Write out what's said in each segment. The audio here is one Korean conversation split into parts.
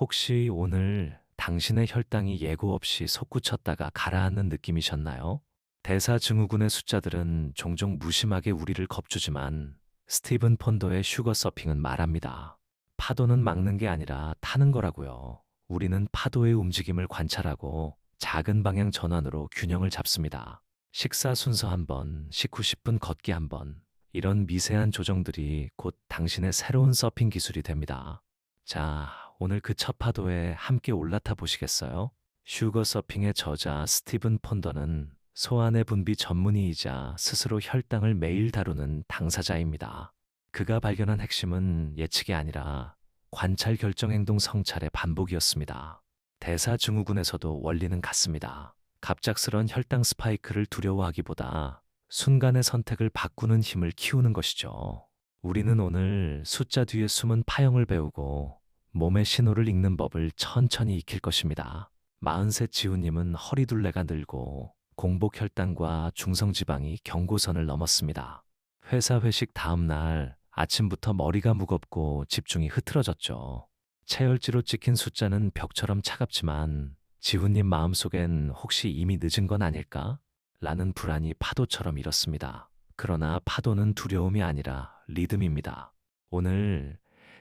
혹시 오늘 당신의 혈당이 예고 없이 솟구쳤다가 가라앉는 느낌이셨나요? 대사증후군의 숫자들은 종종 무심하게 우리를 겁주지만 스티븐 폰더의 슈거 서핑은 말합니다. 파도는 막는 게 아니라 타는 거라고요. 우리는 파도의 움직임을 관찰하고 작은 방향 전환으로 균형을 잡습니다. 식사 순서 한 번, 식후 10분 걷기 한 번, 이런 미세한 조정들이 곧 당신의 새로운 서핑 기술이 됩니다. 자, 오늘 그 첫 파도에 함께 올라타 보시겠어요? 슈거 서핑의 저자 스티븐 폰더는 소환의 분비 전문의이자 스스로 혈당을 매일 다루는 당사자입니다. 그가 발견한 핵심은 예측이 아니라 관찰 결정 행동 성찰의 반복이었습니다. 대사증후군에서도 원리는 같습니다. 갑작스런 혈당 스파이크를 두려워하기보다 순간의 선택을 바꾸는 힘을 키우는 것이죠. 우리는 오늘 숫자 뒤에 숨은 파형을 배우고 몸의 신호를 읽는 법을 천천히 익힐 것입니다. 43 지우님은 허리둘레가 늘고 공복 혈당과 중성지방이 경고선을 넘었습니다. 회사 회식 다음 날 아침부터 머리가 무겁고 집중이 흐트러졌죠. 체열지로 찍힌 숫자는 벽처럼 차갑지만 지훈님 마음속엔 혹시 이미 늦은 건 아닐까? 라는 불안이 파도처럼 일었습니다. 그러나 파도는 두려움이 아니라 리듬입니다. 오늘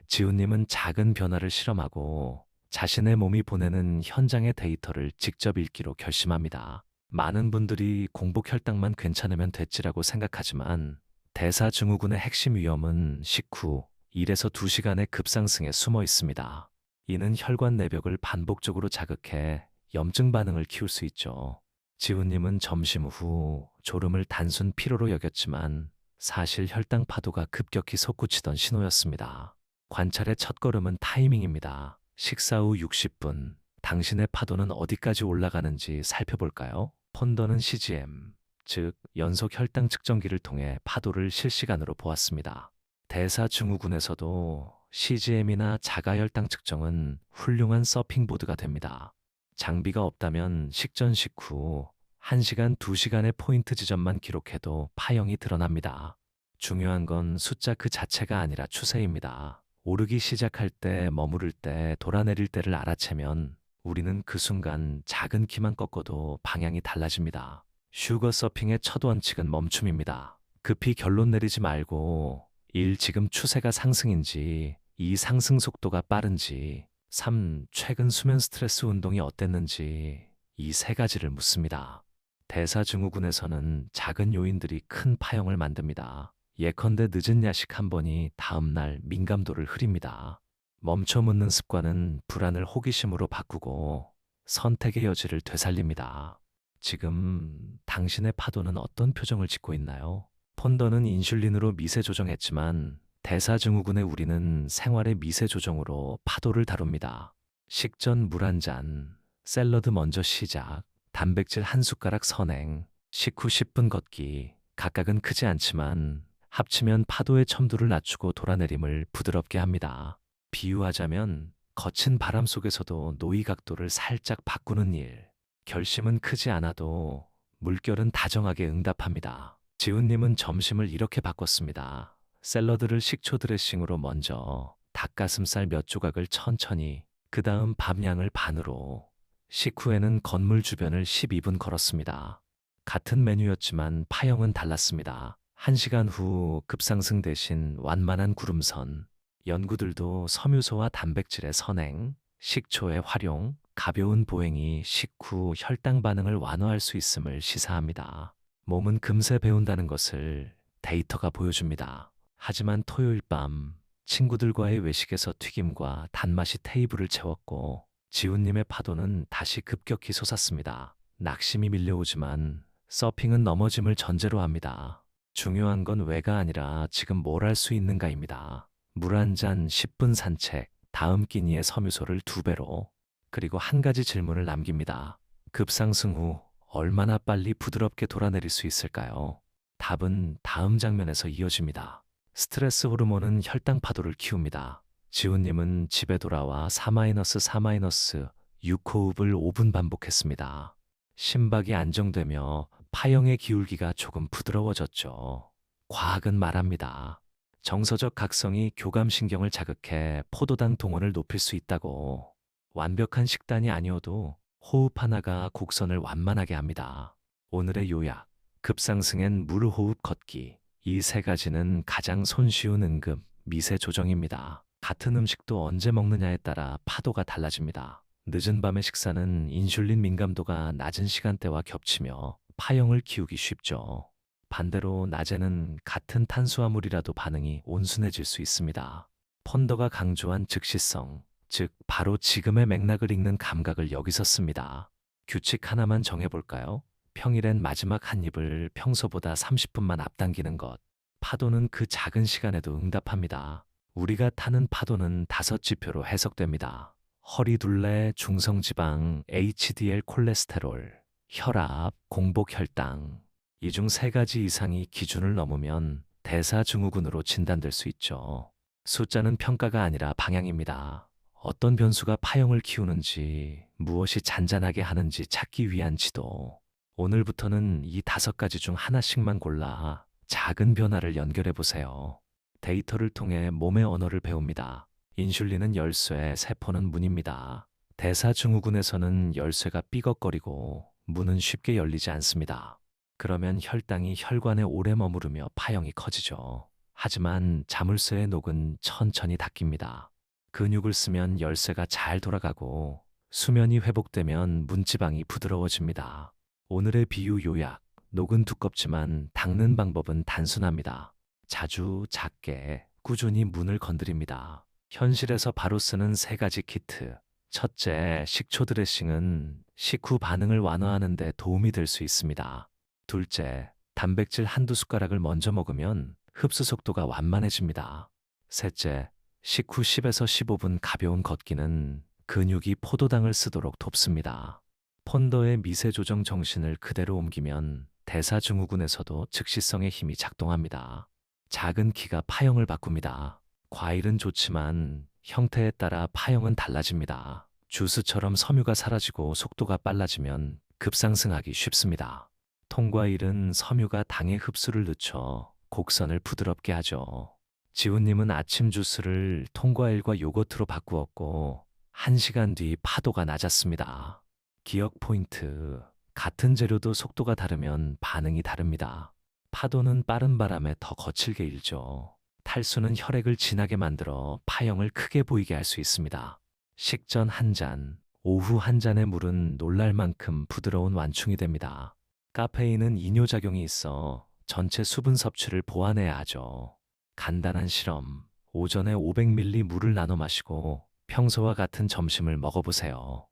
지훈님은 작은 변화를 실험하고 자신의 몸이 보내는 현장의 데이터를 직접 읽기로 결심합니다. 많은 분들이 공복 혈당만 괜찮으면 됐지라고 생각하지만 대사증후군의 핵심 위험은 식후 1에서 2시간의 급상승에 숨어 있습니다. 이는 혈관 내벽을 반복적으로 자극해 염증 반응을 키울 수 있죠. 지훈님은 점심 후 졸음을 단순 피로로 여겼지만 사실 혈당 파도가 급격히 솟구치던 신호였습니다. 관찰의 첫걸음은 타이밍입니다. 식사 후 60분, 당신의 파도는 어디까지 올라가는지 살펴볼까요? 폰더는 CGM, 즉 연속 혈당 측정기를 통해 파도를 실시간으로 보았습니다. 대사증후군에서도 CGM이나 자가혈당 측정은 훌륭한 서핑보드가 됩니다. 장비가 없다면 식전 식후 1시간, 2시간의 포인트 지점만 기록해도 파형이 드러납니다. 중요한 건 숫자 그 자체가 아니라 추세입니다. 오르기 시작할 때, 머무를 때, 돌아내릴 때를 알아채면 우리는 그 순간 작은 키만 꺾어도 방향이 달라집니다. 슈거 서핑의 첫 원칙은 멈춤입니다. 급히 결론 내리지 말고 1. 지금 추세가 상승인지, 2. 상승 속도가 빠른지, 3. 최근 수면 스트레스 운동이 어땠는지, 이 세 가지를 묻습니다. 대사증후군에서는 작은 요인들이 큰 파형을 만듭니다. 예컨대 늦은 야식 한 번이 다음날 민감도를 흐립니다. 멈춰 묻는 습관은 불안을 호기심으로 바꾸고 선택의 여지를 되살립니다. 지금 당신의 파도는 어떤 표정을 짓고 있나요? 폰더는 인슐린으로 미세 조정했지만 대사증후군의 우리는 생활의 미세 조정으로 파도를 다룹니다. 식전 물 한 잔, 샐러드 먼저 시작, 단백질 한 숟가락 선행, 식후 10분 걷기, 각각은 크지 않지만 합치면 파도의 첨도를 낮추고 돌아내림을 부드럽게 합니다. 비유하자면 거친 바람 속에서도 노이 각도를 살짝 바꾸는 일. 결심은 크지 않아도 물결은 다정하게 응답합니다. 지훈님은 점심을 이렇게 바꿨습니다. 샐러드를 식초 드레싱으로 먼저, 닭가슴살 몇 조각을 천천히, 그 다음 밥 양을 반으로, 식후에는 건물 주변을 12분 걸었습니다. 같은 메뉴였지만 파형은 달랐습니다. 1시간 후 급상승 대신 완만한 구름선, 연구들도 섬유소와 단백질의 선행, 식초의 활용, 가벼운 보행이 식후 혈당 반응을 완화할 수 있음을 시사합니다. 몸은 금세 배운다는 것을 데이터가 보여줍니다. 하지만 토요일 밤 친구들과의 외식에서 튀김과 단맛이 테이블을 채웠고 지훈님의 파도는 다시 급격히 솟았습니다. 낙심이 밀려오지만 서핑은 넘어짐을 전제로 합니다. 중요한 건 왜가 아니라 지금 뭘 할 수 있는가입니다. 물 한 잔 10분 산책, 다음 끼니의 섬유소를 2배로, 그리고 한 가지 질문을 남깁니다. 급상승 후 얼마나 빨리 부드럽게 돌아내릴 수 있을까요? 답은 다음 장면에서 이어집니다. 스트레스 호르몬은 혈당 파도를 키웁니다. 지훈님은 집에 돌아와 4-4-6호흡을 5분 반복했습니다. 심박이 안정되며 파형의 기울기가 조금 부드러워졌죠. 과학은 말합니다. 정서적 각성이 교감신경을 자극해 포도당 동원을 높일 수 있다고. 완벽한 식단이 아니어도 호흡 하나가 곡선을 완만하게 합니다. 오늘의 요약, 급상승엔 물 호흡 걷기. 이 세 가지는 가장 손쉬운 응급 미세 조정입니다. 같은 음식도 언제 먹느냐에 따라 파도가 달라집니다. 늦은 밤의 식사는 인슐린 민감도가 낮은 시간대와 겹치며 파형을 키우기 쉽죠. 반대로 낮에는 같은 탄수화물이라도 반응이 온순해질 수 있습니다. 펀더가 강조한 즉시성, 즉 바로 지금의 맥락을 읽는 감각을 여기서 씁니다. 규칙 하나만 정해볼까요? 평일엔 마지막 한 입을 평소보다 30분만 앞당기는 것. 파도는 그 작은 시간에도 응답합니다. 우리가 타는 파도는 5지표로 해석됩니다. 허리둘레, 중성지방, HDL 콜레스테롤, 혈압, 공복 혈당. 이 중 3가지 이상이 기준을 넘으면 대사증후군으로 진단될 수 있죠. 숫자는 평가가 아니라 방향입니다. 어떤 변수가 파형을 키우는지, 무엇이 잔잔하게 하는지 찾기 위한 지도. 오늘부터는 이 5가지 중 하나씩만 골라 작은 변화를 연결해 보세요. 데이터를 통해 몸의 언어를 배웁니다. 인슐린은 열쇠, 세포는 문입니다. 대사증후군에서는 열쇠가 삐걱거리고 문은 쉽게 열리지 않습니다. 그러면 혈당이 혈관에 오래 머무르며 파형이 커지죠. 하지만 자물쇠의 녹은 천천히 닦입니다. 근육을 쓰면 열쇠가 잘 돌아가고 수면이 회복되면 문지방이 부드러워집니다. 오늘의 비유 요약, 녹은 두껍지만 닦는 방법은 단순합니다. 자주, 작게, 꾸준히 문을 건드립니다. 현실에서 바로 쓰는 3가지 키트. 첫째, 식초 드레싱은 식후 반응을 완화하는 데 도움이 될 수 있습니다. 둘째, 단백질 한두 숟가락을 먼저 먹으면 흡수 속도가 완만해집니다. 셋째, 식후 10에서 15분 가벼운 걷기는 근육이 포도당을 쓰도록 돕습니다. 펀더의 미세 조정 정신을 그대로 옮기면 대사증후군에서도 즉시성의 힘이 작동합니다. 작은 키가 파형을 바꿉니다. 과일은 좋지만 형태에 따라 파형은 달라집니다. 주스처럼 섬유가 사라지고 속도가 빨라지면 급상승하기 쉽습니다. 통과일은 섬유가 당의 흡수를 늦춰 곡선을 부드럽게 하죠. 지훈님은 아침 주스를 통과일과 요거트로 바꾸었고 1시간 뒤 파도가 낮았습니다. 기억 포인트. 같은 재료도 속도가 다르면 반응이 다릅니다. 파도는 빠른 바람에 더 거칠게 일죠. 탈수는 혈액을 진하게 만들어 파형을 크게 보이게 할 수 있습니다. 식전 1잔, 오후 1잔의 물은 놀랄 만큼 부드러운 완충이 됩니다. 카페인은 이뇨작용이 있어 전체 수분 섭취를 보완해야 하죠. 간단한 실험, 오전에 500ml 물을 나눠 마시고 평소와 같은 점심을 먹어보세요.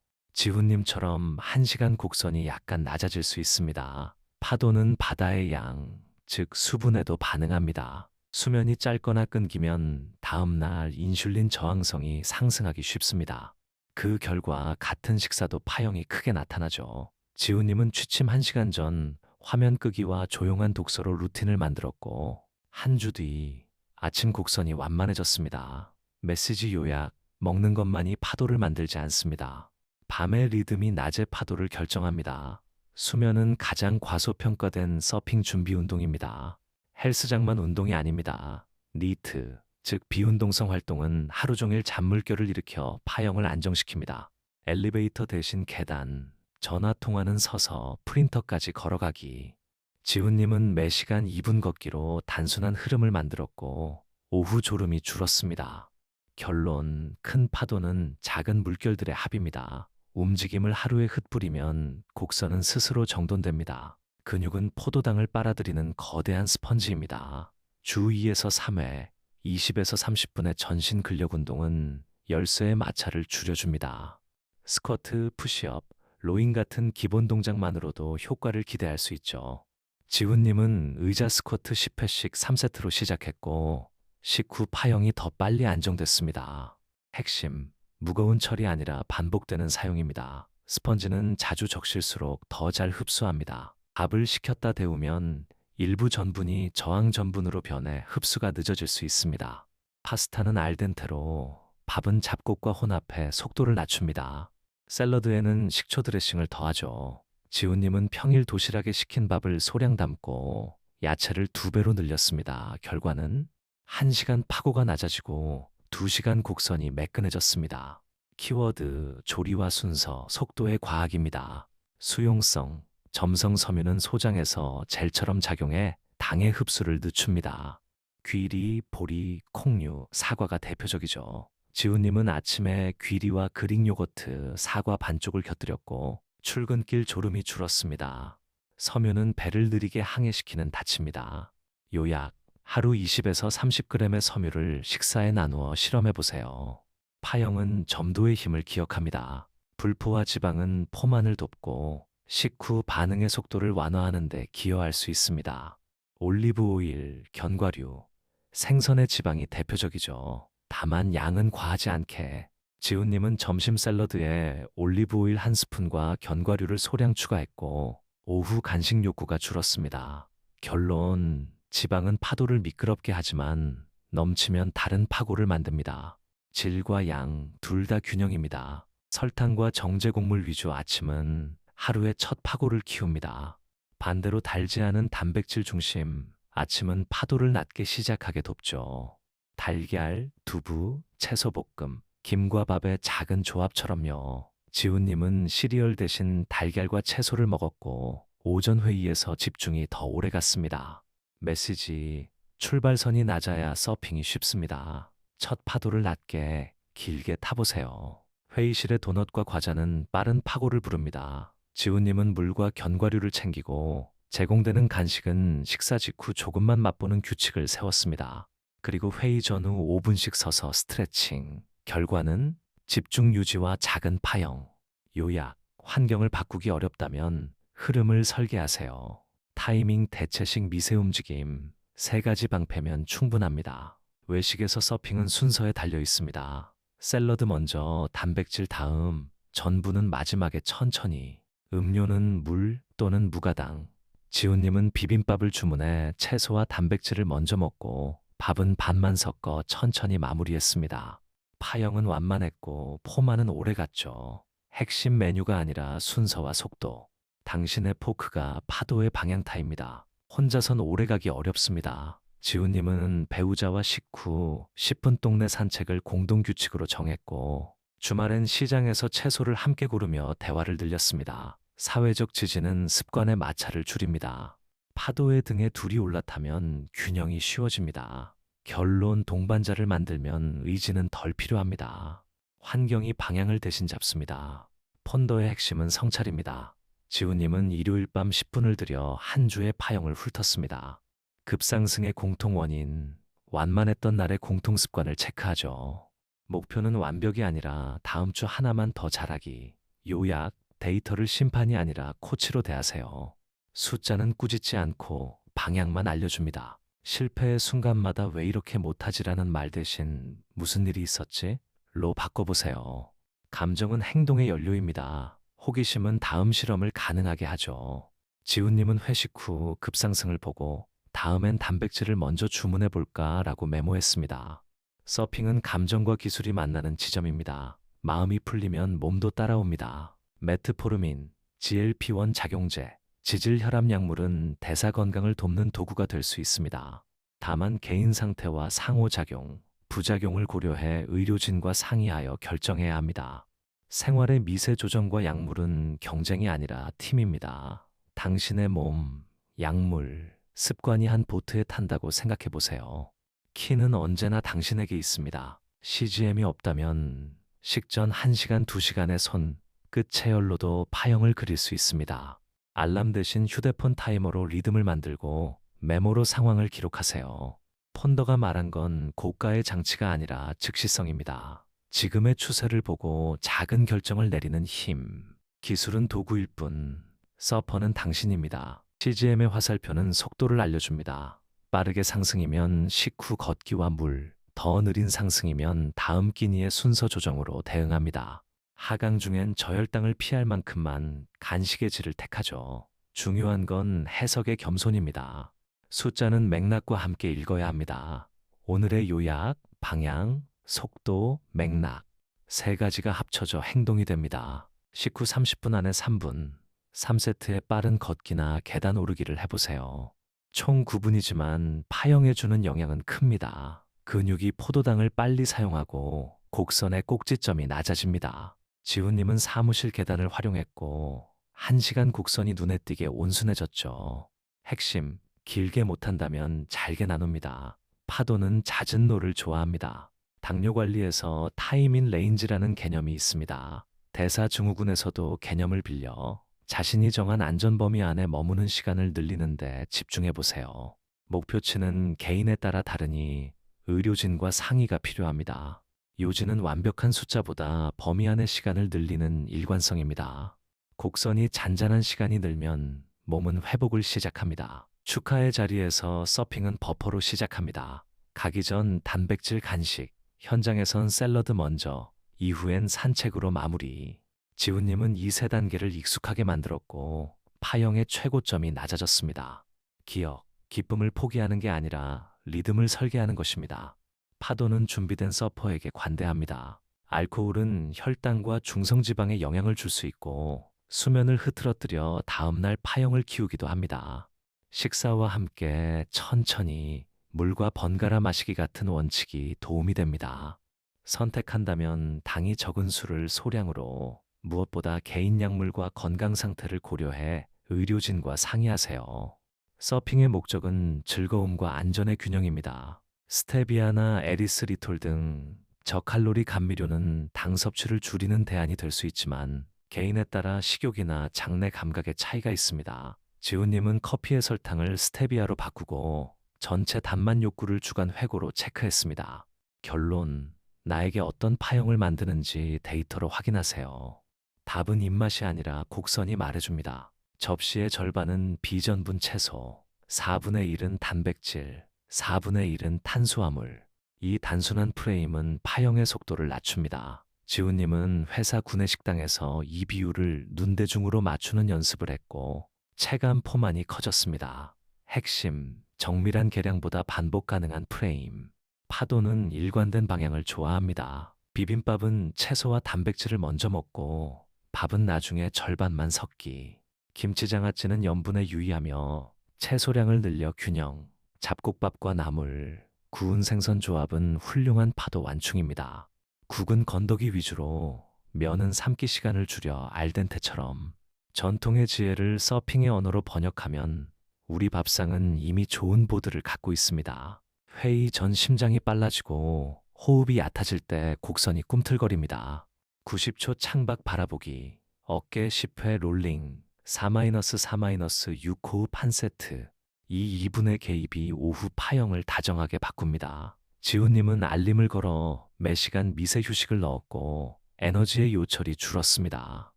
지훈님처럼 1시간 곡선이 약간 낮아질 수 있습니다. 파도는 바다의 양, 즉 수분에도 반응합니다. 수면이 짧거나 끊기면 다음날 인슐린 저항성이 상승하기 쉽습니다. 그 결과 같은 식사도 파형이 크게 나타나죠. 지훈님은 취침 1시간 전 화면 끄기와 조용한 독서로 루틴을 만들었고 한 주 뒤 아침 곡선이 완만해졌습니다. 메시지 요약, 먹는 것만이 파도를 만들지 않습니다. 밤의 리듬이 낮의 파도를 결정합니다. 수면은 가장 과소평가된 서핑 준비 운동입니다. 헬스장만 운동이 아닙니다. 니트, 즉 비운동성 활동은 하루 종일 잔물결을 일으켜 파형을 안정시킵니다. 엘리베이터 대신 계단, 전화 통화는 서서 프린터까지 걸어가기. 지훈님은 매시간 2분 걷기로 단순한 흐름을 만들었고 오후 졸음이 줄었습니다. 결론, 큰 파도는 작은 물결들의 합입니다. 움직임을 하루에 흩뿌리면 곡선은 스스로 정돈됩니다. 근육은 포도당을 빨아들이는 거대한 스펀지입니다. 주 2에서 3회, 20에서 30분의 전신 근력 운동은 열쇠의 마찰을 줄여줍니다. 스쿼트, 푸시업, 로잉 같은 기본 동작만으로도 효과를 기대할 수 있죠. 지훈님은 의자 스쿼트 10회씩 3세트로 시작했고 식후 파형이 더 빨리 안정됐습니다. 핵심, 무거운 처리 아니라 반복되는 사용입니다. 스펀지는 자주 적실수록 더 잘 흡수합니다. 밥을 식혔다 데우면 일부 전분이 저항 전분으로 변해 흡수가 늦어질 수 있습니다. 파스타는 알덴테로, 밥은 잡곡과 혼합해 속도를 낮춥니다. 샐러드에는 식초 드레싱을 더하죠. 지훈님은 평일 도시락에 식힌 밥을 소량 담고 야채를 2배로 늘렸습니다. 결과는 1시간 파고가 낮아지고 2시간 곡선이 매끈해졌습니다. 키워드, 조리와 순서, 속도의 과학입니다. 수용성, 점성 섬유는 소장에서 젤처럼 작용해 당의 흡수를 늦춥니다. 귀리, 보리, 콩류, 사과가 대표적이죠. 지훈님은 아침에 귀리와 그릭 요거트, 사과 반쪽을 곁들였고 출근길 졸음이 줄었습니다. 섬유는 배를 느리게 항해시키는 닻입니다. 요약, 하루 20에서 30g의 섬유를 식사에 나누어 실험해 보세요. 파형은 점도의 힘을 기억합니다. 불포화 지방은 포만을 돕고 식후 반응의 속도를 완화하는 데 기여할 수 있습니다. 올리브 오일, 견과류, 생선의 지방이 대표적이죠. 다만 양은 과하지 않게. 지훈님은 점심 샐러드에 올리브 오일 한 스푼과 견과류를 소량 추가했고 오후 간식 욕구가 줄었습니다. 결론, 지방은 파도를 미끄럽게 하지만 넘치면 다른 파고를 만듭니다. 질과 양 둘 다 균형입니다. 설탕과 정제 곡물 위주 아침은 하루의 첫 파고를 키웁니다. 반대로 달지 않은 단백질 중심 아침은 파도를 낮게 시작하게 돕죠. 달걀, 두부, 채소볶음, 김과 밥의 작은 조합처럼요. 지훈님은 시리얼 대신 달걀과 채소를 먹었고 오전 회의에서 집중이 더 오래 갔습니다. 메시지, 출발선이 낮아야 서핑이 쉽습니다. 첫 파도를 낮게 길게 타보세요. 회의실의 도넛과 과자는 빠른 파고를 부릅니다. 지훈님은 물과 견과류를 챙기고 제공되는 간식은 식사 직후 조금만 맛보는 규칙을 세웠습니다. 그리고 회의 전후 5분씩 서서 스트레칭. 결과는 집중 유지와 작은 파형. 요약, 환경을 바꾸기 어렵다면 흐름을 설계하세요. 타이밍, 대체식, 미세 움직임, 세 가지 방패면 충분합니다. 외식에서 서핑은 순서에 달려 있습니다. 샐러드 먼저, 단백질 다음, 전부는 마지막에 천천히. 음료는 물 또는 무가당. 지훈님은 비빔밥을 주문해 채소와 단백질을 먼저 먹고 밥은 반만 섞어 천천히 마무리했습니다. 파형은 완만했고 포만은 오래갔죠. 핵심 메뉴가 아니라 순서와 속도. 당신의 포크가 파도의 방향타입니다. 혼자선 오래가기 어렵습니다. 지훈님은 배우자와 식후 10분 동네 산책을 공동규칙으로 정했고 주말엔 시장에서 채소를 함께 고르며 대화를 늘렸습니다. 사회적 지지는 습관의 마찰을 줄입니다. 파도의 등에 둘이 올라타면 균형이 쉬워집니다. 결론, 동반자를 만들면 의지는 덜 필요합니다. 환경이 방향을 대신 잡습니다. 펀더의 핵심은 성찰입니다. 지훈님은 일요일 밤 10분을 들여 한 주의 파형을 훑었습니다. 급상승의 공통 원인, 완만했던 날의 공통 습관을 체크하죠. 목표는 완벽이 아니라 다음 주 하나만 더 잘하기. 요약, 데이터를 심판이 아니라 코치로 대하세요. 숫자는 꾸짖지 않고 방향만 알려줍니다. 실패의 순간마다 왜 이렇게 못하지라는 말 대신 무슨 일이 있었지? 로 바꿔보세요. 감정은 행동의 연료입니다. 호기심은 다음 실험을 가능하게 하죠. 지훈님은 회식 후 급상승을 보고 다음엔 단백질을 먼저 주문해 볼까 라고 메모했습니다. 서핑은 감정과 기술이 만나는 지점입니다. 마음이 풀리면 몸도 따라옵니다. 메트포르민, GLP-1 작용제, 지질 혈압 약물은 대사 건강을 돕는 도구가 될 수 있습니다. 다만 개인 상태와 상호작용, 부작용을 고려해 의료진과 상의하여 결정해야 합니다. 생활의 미세 조정과 약물은 경쟁이 아니라 팀입니다. 당신의 몸, 약물, 습관이 한 보트에 탄다고 생각해 보세요. 키는 언제나 당신에게 있습니다. CGM이 없다면 식전 1시간, 2시간의 손, 끝 체열로도 파형을 그릴 수 있습니다. 알람 대신 휴대폰 타이머로 리듬을 만들고 메모로 상황을 기록하세요. 펀더가 말한 건 고가의 장치가 아니라 즉시성입니다. 지금의 추세를 보고 작은 결정을 내리는 힘. 기술은 도구일 뿐, 서퍼는 당신입니다. CGM의 화살표는 속도를 알려줍니다. 빠르게 상승이면 식후 걷기와 물, 더 느린 상승이면 다음 끼니의 순서 조정으로 대응합니다. 하강 중엔 저혈당을 피할 만큼만 간식의 질을 택하죠. 중요한 건 해석의 겸손입니다. 숫자는 맥락과 함께 읽어야 합니다. 오늘의 요약, 방향, 속도, 맥락. 세 가지가 합쳐져 행동이 됩니다. 식후 30분 안에 3분, 3세트의 빠른 걷기나 계단 오르기를 해보세요. 총 9분이지만 파형에 주는 영향은 큽니다. 근육이 포도당을 빨리 사용하고 곡선의 꼭지점이 낮아집니다. 지훈님은 사무실 계단을 활용했고 1시간 곡선이 눈에 띄게 온순해졌죠. 핵심, 길게 못한다면 잘게 나눕니다. 파도는 잦은 노를 좋아합니다. 당뇨 관리에서 타임인 레인지라는 개념이 있습니다. 대사증후군에서도 개념을 빌려 자신이 정한 안전 범위 안에 머무는 시간을 늘리는데 집중해 보세요. 목표치는 개인에 따라 다르니 의료진과 상의가 필요합니다. 요지는 완벽한 숫자보다 범위 안의 시간을 늘리는 일관성입니다. 곡선이 잔잔한 시간이 늘면 몸은 회복을 시작합니다. 축하의 자리에서 서핑은 버퍼로 시작합니다. 가기 전 단백질 간식, 현장에선 샐러드 먼저, 이후엔 산책으로 마무리. 지훈님은 이 세 단계를 익숙하게 만들었고 파형의 최고점이 낮아졌습니다. 기억, 기쁨을 포기하는 게 아니라 리듬을 설계하는 것입니다. 파도는 준비된 서퍼에게 관대합니다. 알코올은 혈당과 중성지방에 영향을 줄 수 있고 수면을 흐트러뜨려 다음날 파형을 키우기도 합니다. 식사와 함께 천천히 물과 번갈아 마시기 같은 원칙이 도움이 됩니다. 선택한다면 당이 적은 술을 소량으로, 무엇보다 개인 약물과 건강 상태를 고려해 의료진과 상의하세요. 서핑의 목적은 즐거움과 안전의 균형입니다. 스테비아나 에리스리톨 등 저칼로리 감미료는 당 섭취를 줄이는 대안이 될 수 있지만 개인에 따라 식욕이나 장내 감각의 차이가 있습니다. 지훈님은 커피의 설탕을 스테비아로 바꾸고 전체 단맛 욕구를 주간 회고로 체크했습니다. 결론, 나에게 어떤 파형을 만드는지 데이터로 확인하세요. 답은 입맛이 아니라 곡선이 말해줍니다. 접시의 절반은 비전분 채소, 4분의 1은 단백질, 4분의 1은 탄수화물. 이 단순한 프레임은 파형의 속도를 낮춥니다. 지훈님은 회사 구내식당에서 이 비율을 눈대중으로 맞추는 연습을 했고 체감 포만이 커졌습니다. 핵심, 정밀한 계량보다 반복 가능한 프레임. 파도는 일관된 방향을 좋아합니다. 비빔밥은 채소와 단백질을 먼저 먹고 밥은 나중에 절반만 섞기. 김치장아찌는 염분에 유의하며 채소량을 늘려 균형. 잡곡밥과 나물, 구운 생선 조합은 훌륭한 파도 완충입니다. 국은 건더기 위주로, 면은 삶기 시간을 줄여 알덴테처럼. 전통의 지혜를 서핑의 언어로 번역하면 우리 밥상은 이미 좋은 보드를 갖고 있습니다. 회의 전 심장이 빨라지고 호흡이 얕아질 때 곡선이 꿈틀거립니다. 90초 창밖 바라보기, 어깨 10회 롤링, 4-4-6 호흡 한 세트. 이 2분의 개입이 오후 파형을 다정하게 바꿉니다. 지훈님은 알림을 걸어 매시간 미세 휴식을 넣었고 에너지의 요철이 줄었습니다.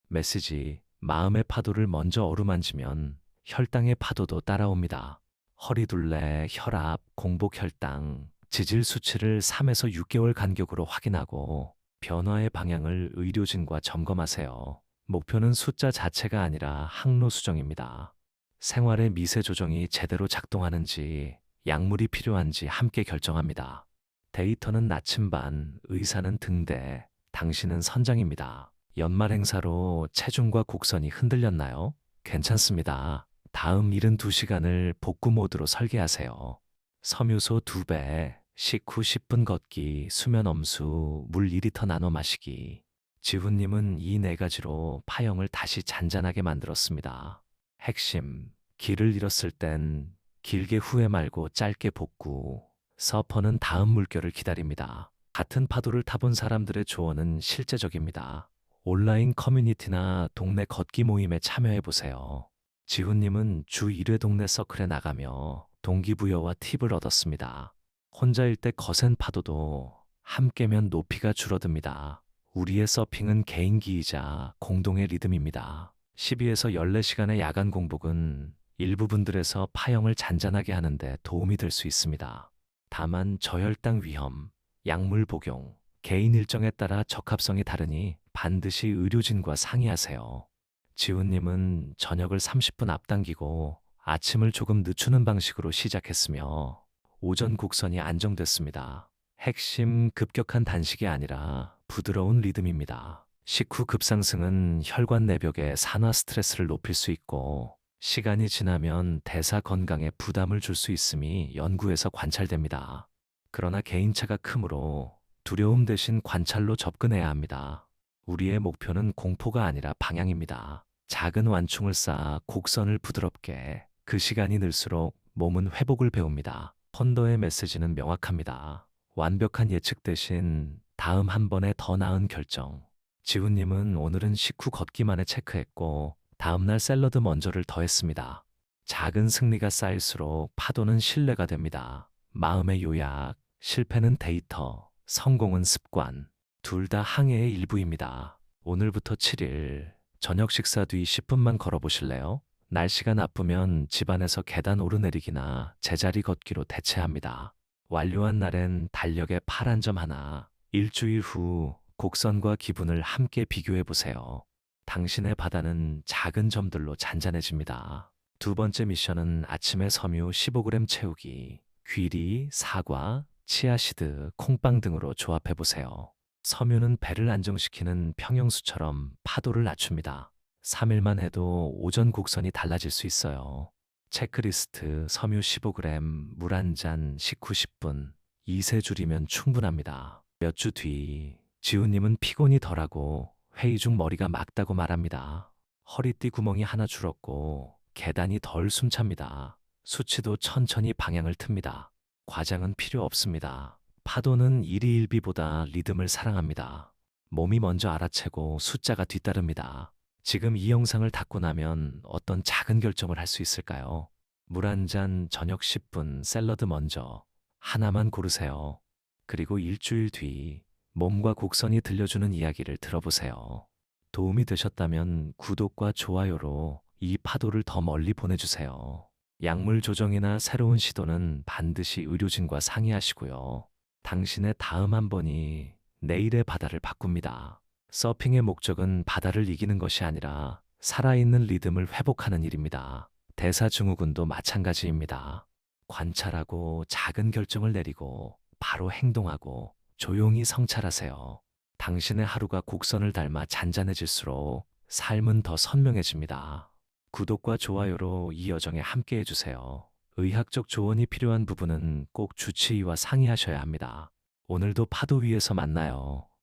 메시지, 마음의 파도를 먼저 어루만지면 혈당의 파도도 따라옵니다. 허리둘레, 혈압, 공복 혈당, 지질 수치를 3에서 6개월 간격으로 확인하고 변화의 방향을 의료진과 점검하세요. 목표는 숫자 자체가 아니라 항로 수정입니다. 생활의 미세 조정이 제대로 작동하는지, 약물이 필요한지 함께 결정합니다. 데이터는 나침반, 의사는 등대, 당신은 선장입니다. 연말 행사로 체중과 곡선이 흔들렸나요? 괜찮습니다. 다음 72시간을 복구 모드로 설계하세요. 섬유소 2배, 식후 10분 걷기, 수면 엄수, 물 2리터 나눠 마시기. 지훈님은 이 4가지로 파형을 다시 잔잔하게 만들었습니다. 핵심, 길을 잃었을 땐 길게 후회 말고 짧게 복구. 서퍼는 다음 물결을 기다립니다. 같은 파도를 타본 사람들의 조언은 실제적입니다. 온라인 커뮤니티나 동네 걷기 모임에 참여해보세요. 지훈님은 주 1회 동네 서클에 나가며 동기부여와 팁을 얻었습니다. 혼자일 때 거센 파도도 함께면 높이가 줄어듭니다. 우리의 서핑은 개인기이자 공동의 리듬입니다. 12에서 14시간의 야간 공복은 일부 분들에서 파형을 잔잔하게 하는데 도움이 될 수 있습니다. 다만 저혈당 위험, 약물 복용, 개인 일정에 따라 적합성이 다르니 반드시 의료진과 상의하세요. 지훈님은 저녁을 30분 앞당기고 아침을 조금 늦추는 방식으로 시작했으며 오전 곡선이 안정됐습니다. 핵심, 급격한 단식이 아니라 부드러운 리듬입니다. 식후 급상승은 혈관 내벽의 산화 스트레스를 높일 수 있고 시간이 지나면 대사 건강에 부담을 줄 수 있음이 연구에서 관찰됩니다. 그러나 개인차가 크므로 두려움 대신 관찰로 접근해야 합니다. 우리의 목표는 공포가 아니라 방향입니다. 작은 완충을 쌓아 곡선을 부드럽게 그 시간이 늘수록 몸은 회복을 배웁니다. 펀더의 메시지는 명확합니다. 완벽한 예측 대신 다음 한 번에 더 나은 결정. 지훈님은 오늘은 식후 걷기만에 체크했고 다음날 샐러드 먼저를 더했습니다. 작은 승리가 쌓일수록 파도는 신뢰가 됩니다. 마음의 요약, 실패는 데이터, 성공은 습관. 둘 다 항해의 일부입니다. 오늘부터 7일, 저녁 식사 뒤 10분만 걸어보실래요? 날씨가 나쁘면 집안에서 계단 오르내리기나 제자리 걷기로 대체합니다. 완료한 날엔 달력에 파란 점 하나, 일주일 후 곡선과 기분을 함께 비교해 보세요. 당신의 바다는 작은 점들로 잔잔해집니다. 두 번째 미션은 아침에 섬유 15g 채우기, 귀리, 사과, 치아시드, 콩빵 등으로 조합해 보세요. 섬유는 배를 안정시키는 평형수처럼 파도를 낮춥니다. 3일만 해도 오전 곡선이 달라질 수 있어요. 체크리스트 섬유 15g, 물 한 잔, 식후 10분, 2세 줄이면 충분합니다. 몇 주 뒤, 지훈님은 피곤이 덜하고 회의 중 머리가 막다고 말합니다. 허리띠 구멍이 하나 줄었고 계단이 덜 숨찹니다. 수치도 천천히 방향을 틉니다. 과장은 필요 없습니다. 파도는 일희일비보다 리듬을 사랑합니다. 몸이 먼저 알아채고 숫자가 뒤따릅니다. 지금 이 영상을 닫고 나면 어떤 작은 결정을 할 수 있을까요? 물 한 잔, 저녁 10분, 샐러드 먼저. 하나만 고르세요. 그리고 일주일 뒤 몸과 곡선이 들려주는 이야기를 들어보세요. 도움이 되셨다면 구독과 좋아요로 이 파도를 더 멀리 보내주세요. 약물 조정이나 새로운 시도는 반드시 의료진과 상의하시고요. 당신의 다음 한 번이 내일의 바다를 바꿉니다. 서핑의 목적은 바다를 이기는 것이 아니라 살아있는 리듬을 회복하는 일입니다. 대사증후군도 마찬가지입니다. 관찰하고 작은 결정을 내리고 바로 행동하고 조용히 성찰하세요. 당신의 하루가 곡선을 닮아 잔잔해질수록 삶은 더 선명해집니다. 구독과 좋아요로 이 여정에 함께 해주세요. 의학적 조언이 필요한 부분은 꼭 주치의와 상의하셔야 합니다. 오늘도 파도 위에서 만나요.